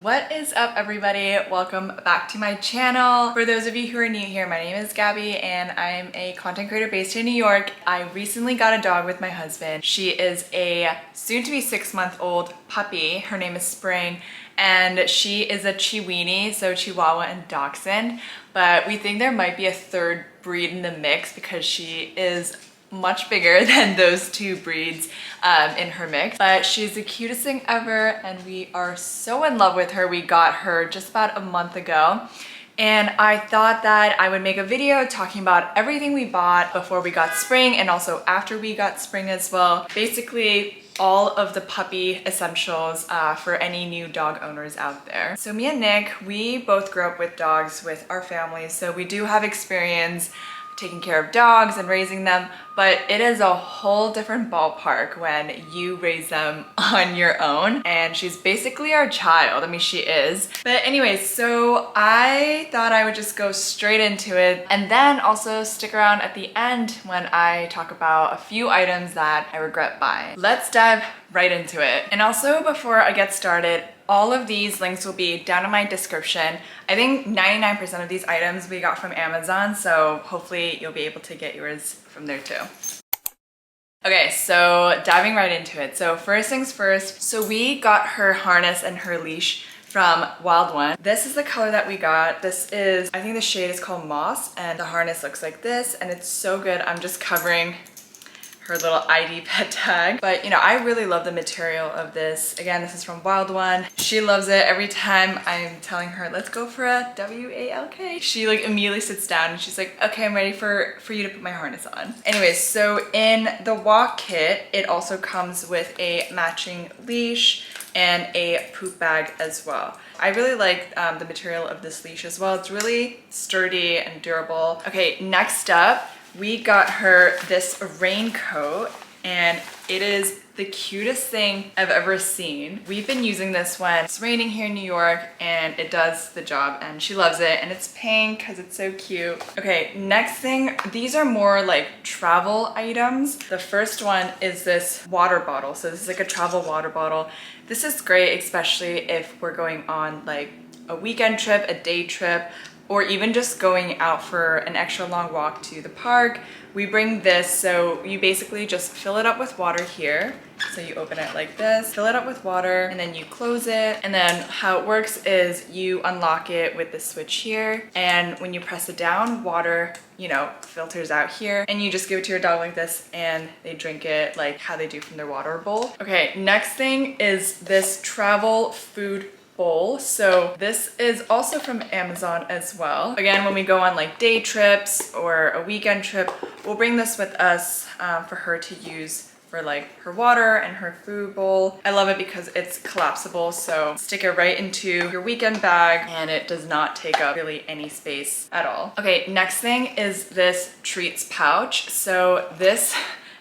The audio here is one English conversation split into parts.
What is up, everybody? Welcome back to my channel. For those of you who are new here, my name is Gabby and I'm a content creator based in New York. I recently got a dog with my husband. She is a soon-to-be 6-month-old puppy. Her name is Spring and she is a Chiweenie, so Chihuahua and Dachshund. But we think there might be a third breed in the mix because she is much bigger than those two breeds in her mix. But she's the cutest thing ever and we are so in love with her. We got her just about a month ago. And I thought that I would make a video talking about everything we bought before we got Spring and also after we got Spring as well. Basically, all of the puppy essentials for any new dog owners out there. So me and Nick, we both grew up with dogs with our families, so we do have experience taking care of dogs and raising them, but it is a whole different ballpark when you raise them on your own. And she's basically our child. I mean, she is. But anyways, so I thought I would just go straight into it and then also stick around at the end when I talk about a few items that I regret buying. Let's dive right into it. And also, before I get started, all of these links will be down in my description. I think 99% of these items we got from Amazon, so hopefully you'll be able to get yours from there too. Okay, so diving right into it. So first things first, so we got her harness and her leash from Wild One. This is the color that we got. This is, I think the shade is called Moss, and the harness looks like this, and it's so good. I'm just covering her little ID pet tag. But you know, I really love the material of this. Again, this is from Wild One. She loves it. Every time I'm telling her, let's go for a WALK, she like immediately sits down and she's like, okay, I'm ready for you to put my harness on. Anyways, so in the walk kit, it also comes with a matching leash and a poop bag as well. I really like the material of this leash as well. It's really sturdy and durable. Okay, next up, we got her this raincoat and it is the cutest thing I've ever seen. We've been using this when it's raining here in New York and it does the job and she loves it, and it's pink because it's so cute. Okay, next thing, these are more like travel items. The first one is this water bottle. So this is like a travel water bottle. This is great, especially if we're going on like a weekend trip, a day trip, or even just going out for an extra long walk to the park. We bring this, so you basically just fill it up with water here. So you open it like this, fill it up with water, and then you close it. And then how it works is you unlock it with the switch here. And when you press it down, water, you know, filters out here. And you just give it to your dog like this and they drink it like how they do from their water bowl. Okay, next thing is this travel food bowl. So this is also from Amazon as well. Again, when we go on like day trips or a weekend trip, we'll bring this with us for her to use for like her water and her food bowl. I love it because it's collapsible, so stick it right into your weekend bag and it does not take up really any space at all. Okay, next thing is this treats pouch. So this,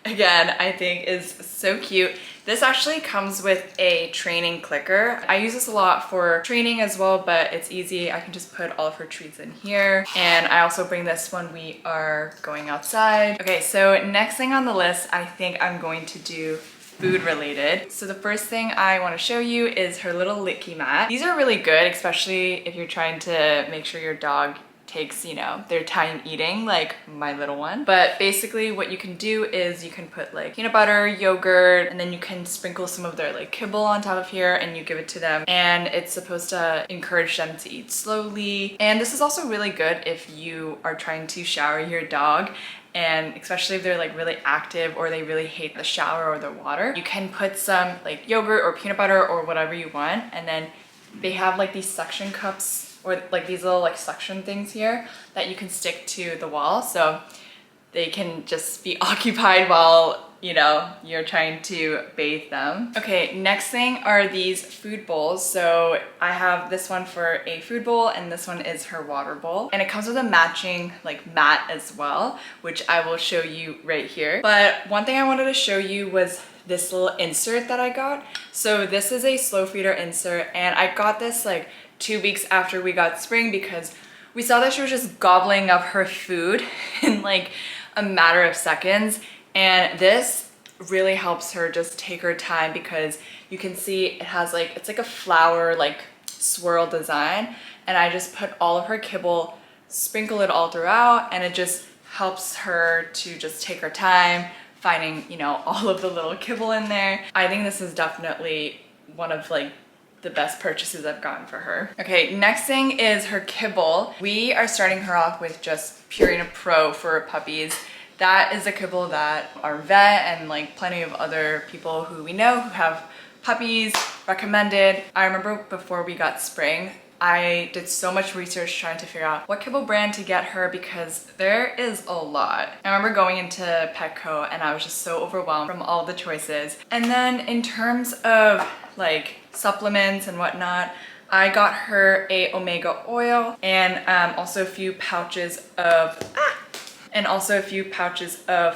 again, I think is so cute. This actually comes with a training clicker. I use this a lot for training as well, but it's easy. I can just put all of her treats in here. And I also bring this when we are going outside. Okay, so next thing on the list, I think I'm going to do food related. So the first thing I want to show you is her little licky mat. These are really good, especially if you're trying to make sure your dog takes, you know, their time eating, like my little one. But basically what you can do is you can put like peanut butter, yogurt, and then you can sprinkle some of their like kibble on top of here and you give it to them. And it's supposed to encourage them to eat slowly. And this is also really good if you are trying to shower your dog, and especially if they're like really active or they really hate the shower or the water. You can put some like yogurt or peanut butter or whatever you want, and then they have like these suction cups or like these little like suction things here that you can stick to the wall, so they can just be occupied while, you know, you're trying to bathe them. Okay, next thing are these food bowls. So I have this one for a food bowl and this one is her water bowl. And it comes with a matching like mat as well, which I will show you right here. But one thing I wanted to show you was this little insert that I got. So this is a slow feeder insert and I got this like 2 weeks after we got Spring because we saw that she was just gobbling up her food in like a matter of seconds, and this really helps her just take her time because you can see it has like, it's like a flour like swirl design, and I just put all of her kibble, sprinkle it all throughout, and it just helps her to just take her time finding, you know, all of the little kibble in there. I think this is definitely one of like the best purchases I've gotten for her. Okay, next thing is her kibble. We are starting her off with just Purina Pro for puppies. That is a kibble that our vet and like plenty of other people who we know who have puppies recommended. I remember before we got Spring, I did so much research trying to figure out what kibble brand to get her because there is a lot. I remember going into Petco and I was just so overwhelmed from all the choices. And then in terms of like supplements and whatnot, I got her a omega oil and also a few pouches of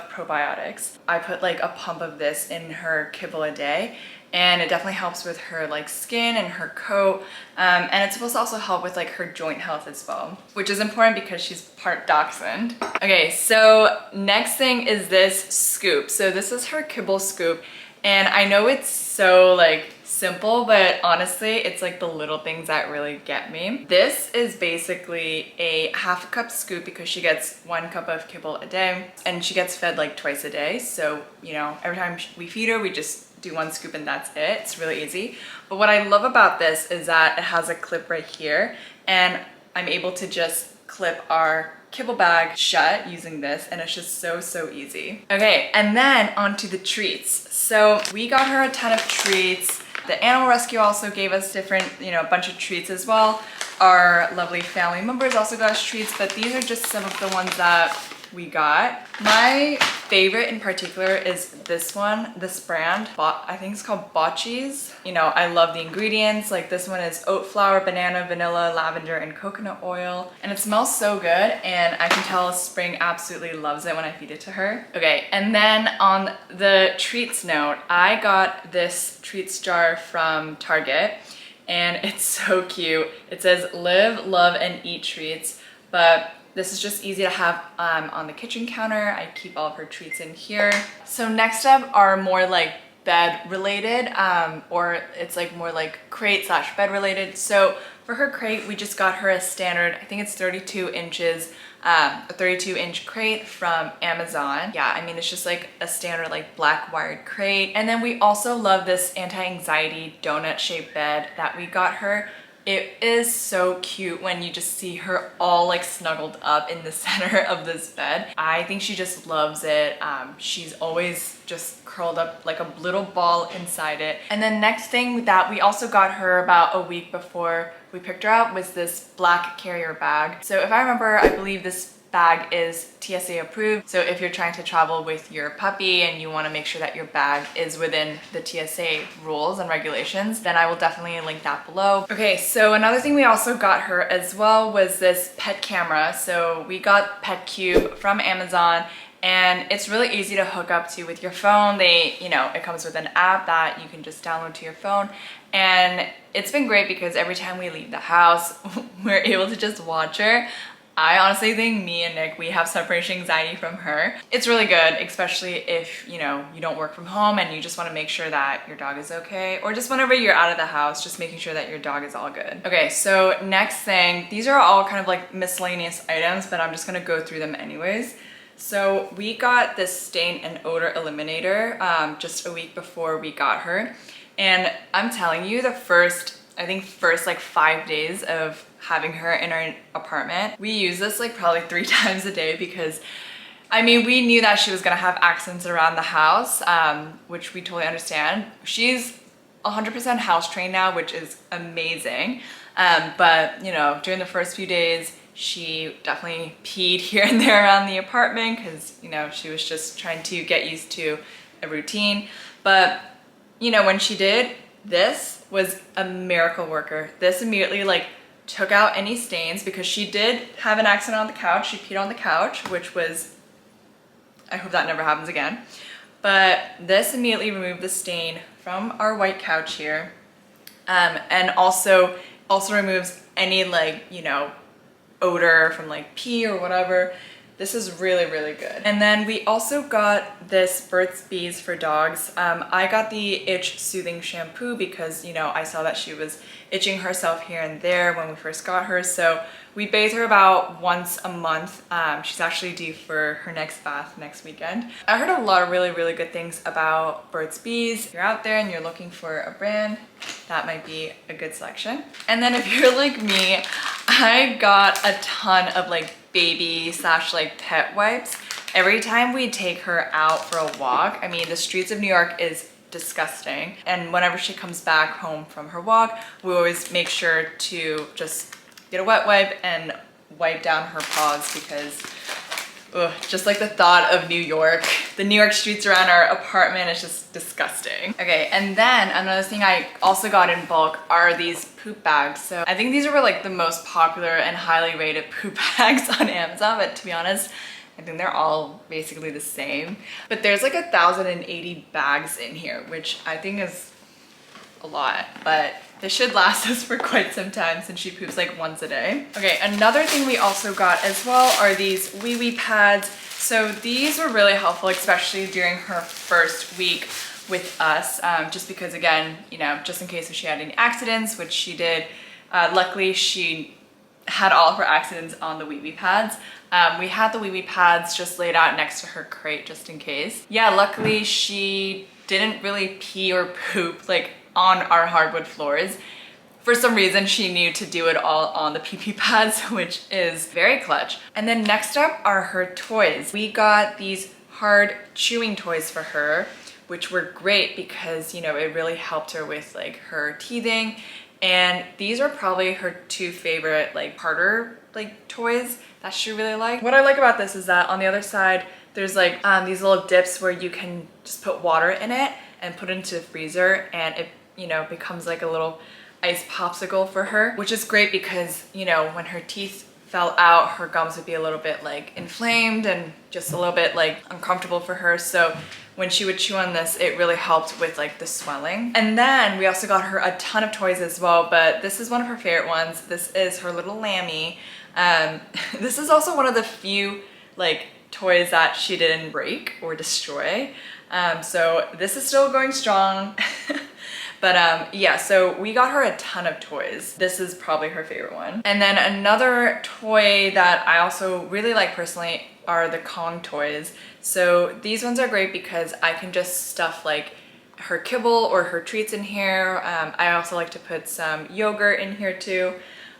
probiotics. I put like a pump of this in her kibble a day, and it definitely helps with her like skin and her coat, and it's supposed to also help with like her joint health as well, which is important because she's part dachshund. Okay, so next thing is this scoop. So this is her kibble scoop, and I know it's so like simple, but honestly it's like the little things that really get me. This is basically a half a cup scoop because she gets 1 cup of kibble a day and she gets fed like twice a day. So, you know, every time we feed her, we just do 1 scoop and that's it. It's really easy. But what I love about this is that it has a clip right here, and I'm able to just clip our kibble bag shut using this, and it's just so easy. Okay, and then onto the treats. So we got her a ton of treats. The animal rescue also gave us different, you know, a bunch of treats as well. Our lovely family members also got us treats, but these are just some of the ones that we got. My favorite in particular is this one, this brand. I think it's called Bocce's. You know, I love the ingredients. Like this one is oat flour, banana, vanilla, lavender, and coconut oil. And it smells so good, and I can tell Spring absolutely loves it when I feed it to her. Okay, and then on the treats note, I got this treats jar from Target, and it's so cute. It says live, love, and eat treats, but this is just easy to have on the kitchen counter. I keep all of her treats in here. So next up are more like bed related, or it's like more like crate slash bed related. So for her crate, we just got her a standard, I think it's 32 inches, a 32-inch crate from Amazon. Yeah, I mean, it's just like a standard like black wired crate. And then we also love this anti-anxiety donut shaped bed that we got her. It is so cute when you just see her all like snuggled up in the center of this bed. I think she just loves it. She's always just curled up like a little ball inside it. And then next thing that we also got her about a week before we picked her up was this black carrier bag. So if I remember, I believe this bag is TSA approved. So if you're trying to travel with your puppy and you want to make sure that your bag is within the TSA rules and regulations, then I will definitely link that below. Okay, so another thing we also got her as well was this pet camera. So we got Pet Cube from Amazon, and it's really easy to hook up to with your phone. It comes with an app that you can just download to your phone, and it's been great because every time we leave the house, we're able to just watch her. I honestly think me and Nick, we have separation anxiety from her. It's really good, especially if, you don't work from home and you just want to make sure that your dog is okay, or just whenever you're out of the house, just making sure that your dog is all good. Okay, so next thing, these are all kind of like miscellaneous items, but I'm just gonna go through them anyways. So we got this stain and odor eliminator just a week before we got her. And I'm telling you, the first like 5 days of having her in our apartment, we use this like probably 3 times a day because I mean, we knew that she was gonna have accidents around the house, which we totally understand. She's 100% house trained now, which is amazing. But during the first few days, she definitely peed here and there around the apartment because, she was just trying to get used to a routine. But, when she did, this was a miracle worker. This immediately like took out any stains because she did have an accident on the couch. She peed on the couch, which was, I hope that never happens again. But this immediately removed the stain from our white couch here. And also removes any like, odor from like pee or whatever. This is really, really good. And then we also got this Burt's Bees for dogs. I got the itch soothing shampoo because, you know, I saw that she was itching herself here and there when we first got her. So we bathe her about once a month. She's actually due for her next bath next weekend. I heard a lot of really, really good things about Burt's Bees. If you're out there and you're looking for a brand, that might be a good selection. And then if you're like me, I got a ton of like baby slash like pet wipes. Every time we take her out for a walk, I mean, the streets of New York is disgusting. And whenever she comes back home from her walk, we always make sure to just get a wet wipe and wipe down her paws because ugh, just like the thought of New York, the New York streets around our apartment is just disgusting. Okay, and then another thing I also got in bulk are these poop bags. So I think these are like the most popular and highly rated poop bags on Amazon, but to be honest, I think they're all basically the same. But there's like 1,080 bags in here, which I think is a lot, but this should last us for quite some time since she poops like once a day. Okay, another thing we also got as well are these wee wee pads. So these were really helpful, especially during her first week with us, just because again, you know, just in case if she had any accidents, which she did. Luckily, she had all of her accidents on the wee wee pads. We had the wee wee pads just laid out next to her crate just in case. Yeah, luckily she didn't really pee or poop like on our hardwood floors. For some reason, she knew to do it all on the pee-pee pads, which is very clutch. And then next up are her toys. We got these hard chewing toys for her, which were great because, you know, it really helped her with like her teething. And these are probably her two favorite like harder like toys that she really liked. What I like about this is that on the other side, there's like these little dips where you can just put water in it and put it into the freezer, and it, you know, becomes like a little ice popsicle for her, which is great because, you know, when her teeth fell out, her gums would be a little bit like inflamed and just a little bit like uncomfortable for her. So when she would chew on this, it really helped with like the swelling. And then we also got her a ton of toys as well, but this is one of her favorite ones. This is her little Lammy. This is also one of the few like toys that she didn't break or destroy. So this is still going strong. But yeah, so we got her a ton of toys. This is probably her favorite one. And then another toy that I also really like personally are the Kong toys. So these ones are great because I can just stuff like her kibble or her treats in here. I also like to put some yogurt in here too.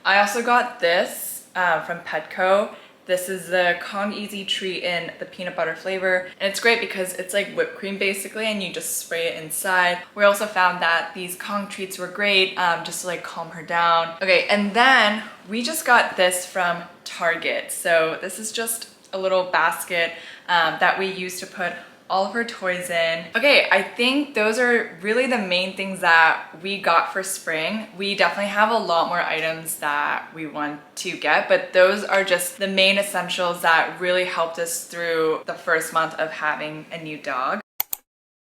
I also got this from Petco. This is the Kong Easy Treat in the peanut butter flavor. And it's great because it's like whipped cream basically, and you just spray it inside. We also found that these Kong treats were great just to like calm her down. Okay, and then we just got this from Target. So this is just a little basket that we use to put all of her toys in. Okay, I think those are really the main things that we got for spring. We definitely have a lot more items that we want to get, but those are just the main essentials that really helped us through the first month of having a new dog.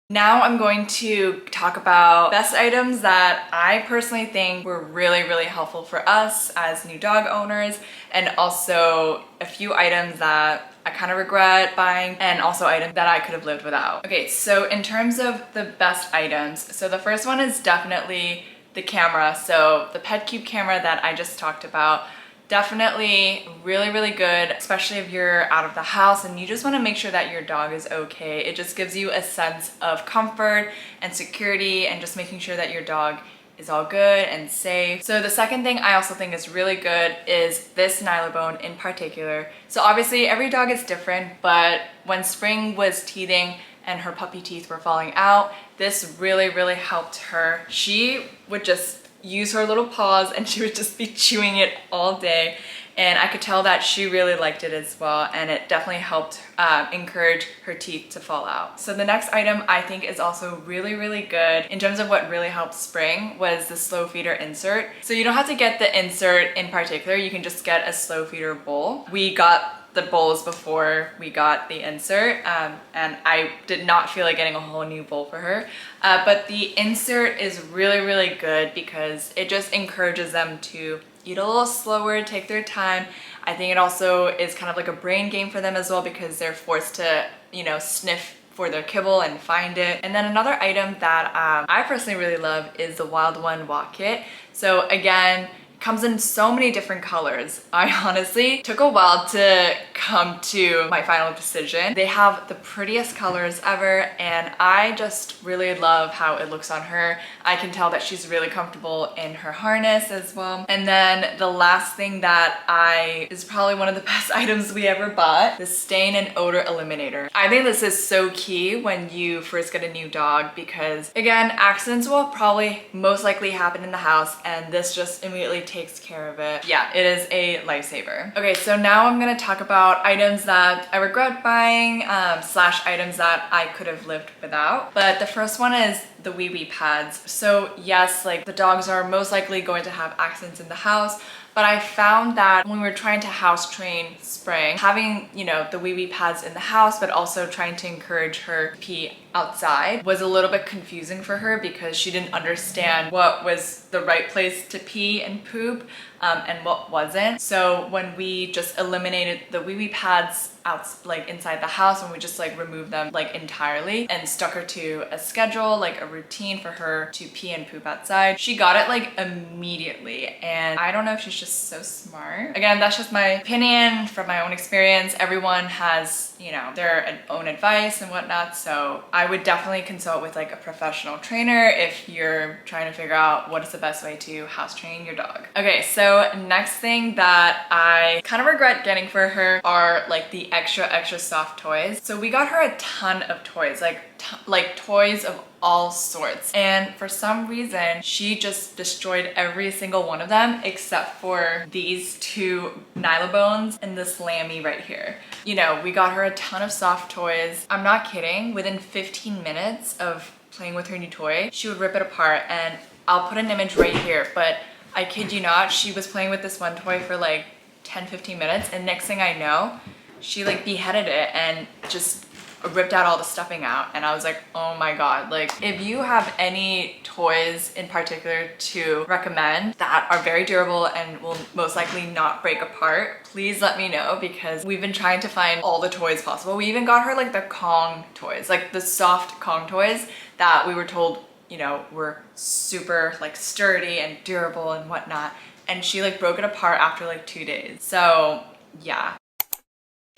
Now I'm going to talk about best items that I personally think were really, really helpful for us as new dog owners, and also a few items that I kind of regret buying, and also items that I could have lived without. Okay, so in terms of the best items, so the first one is definitely the camera. So the PetCube camera that I just talked about, definitely really, really good, especially if you're out of the house and you just want to make sure that your dog is okay. It just gives you a sense of comfort and security and just making sure that your dog is all good and safe. So the second thing I also think is really good is this Nylabone in particular. So obviously every dog is different, but when Spring was teething and her puppy teeth were falling out, this really, really helped her. She would just use her little paws and she would just be chewing it all day. And I could tell that she really liked it as well, and it definitely helped encourage her teeth to fall out. So the next item I think is also really, really good in terms of what really helped Spring was the slow feeder insert. So you don't have to get the insert in particular, you can just get a slow feeder bowl. We got the bowls before we got the insert, and I did not feel like getting a whole new bowl for her. But the insert is really, really good because it just encourages them to eat a little slower, take their time. I think it also is kind of like a brain game for them as well because they're forced to, you know, sniff for their kibble and find it. And then another item that I personally really love is the Wild One Walk Kit. So again, comes in so many different colors. I honestly took a while to come to my final decision. They have the prettiest colors ever, and I just really love how it looks on her. I can tell that she's really comfortable in her harness as well. And then the last thing that is probably one of the best items we ever bought, the stain and odor eliminator. I think this is so key when you first get a new dog because again, accidents will probably most likely happen in the house, and this just immediately takes care of it. Yeah, it is a lifesaver. Okay, so now I'm gonna talk about items that I regret buying slash items that I could have lived without. But the first one is the wee wee pads. So yes, like the dogs are most likely going to have accidents in the house, but I found that when we were trying to house train Spring, having, you know, the wee wee pads in the house, but also trying to encourage her to pee outside was a little bit confusing for her because she didn't understand what was the right place to pee and poop and what wasn't. So when we just eliminated the wee wee pads out, like inside the house, and we just like removed them like entirely and stuck her to a schedule, like a routine for her to pee and poop outside, she got it like immediately. And I don't know if she's just so smart. Again, that's just my opinion from my own experience. Everyone has, you know, their own advice and whatnot. So I would definitely consult with like a professional trainer if you're trying to figure out what is the best way to house train your dog. Okay, so next thing that I kind of regret getting for her are like the extra soft toys. So we got her a ton of toys, like toys of all sorts, and for some reason she just destroyed every single one of them except for these two Nylabones and this Lammy right here. You know, we got her a ton of soft toys. I'm not kidding, within 15 minutes of playing with her new toy she would rip it apart, and I'll put an image right here, but I kid you not, she was playing with this one toy for like 10-15 minutes, and next thing I know she like beheaded it and just ripped out all the stuffing out. And I was like, oh my god, like if you have any toys in particular to recommend that are very durable and will most likely not break apart, please let me know, because we've been trying to find all the toys possible. We even got her like the Kong toys, like the soft Kong toys that we were told, you know, were super like sturdy and durable and whatnot, and she like broke it apart after like 2 days. So yeah.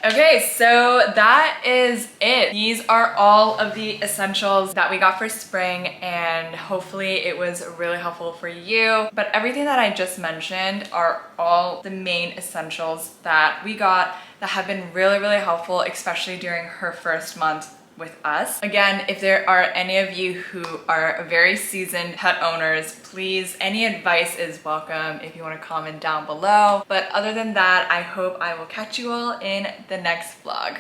Okay, so that is it. These are all of the essentials that we got for Spring, and hopefully it was really helpful for you. But everything that I just mentioned are all the main essentials that we got that have been really helpful, especially during her first month with us. Again, if there are any of you who are very seasoned pet owners, please, any advice is welcome if you want to comment down below. But other than that, I hope I will catch you all in the next vlog.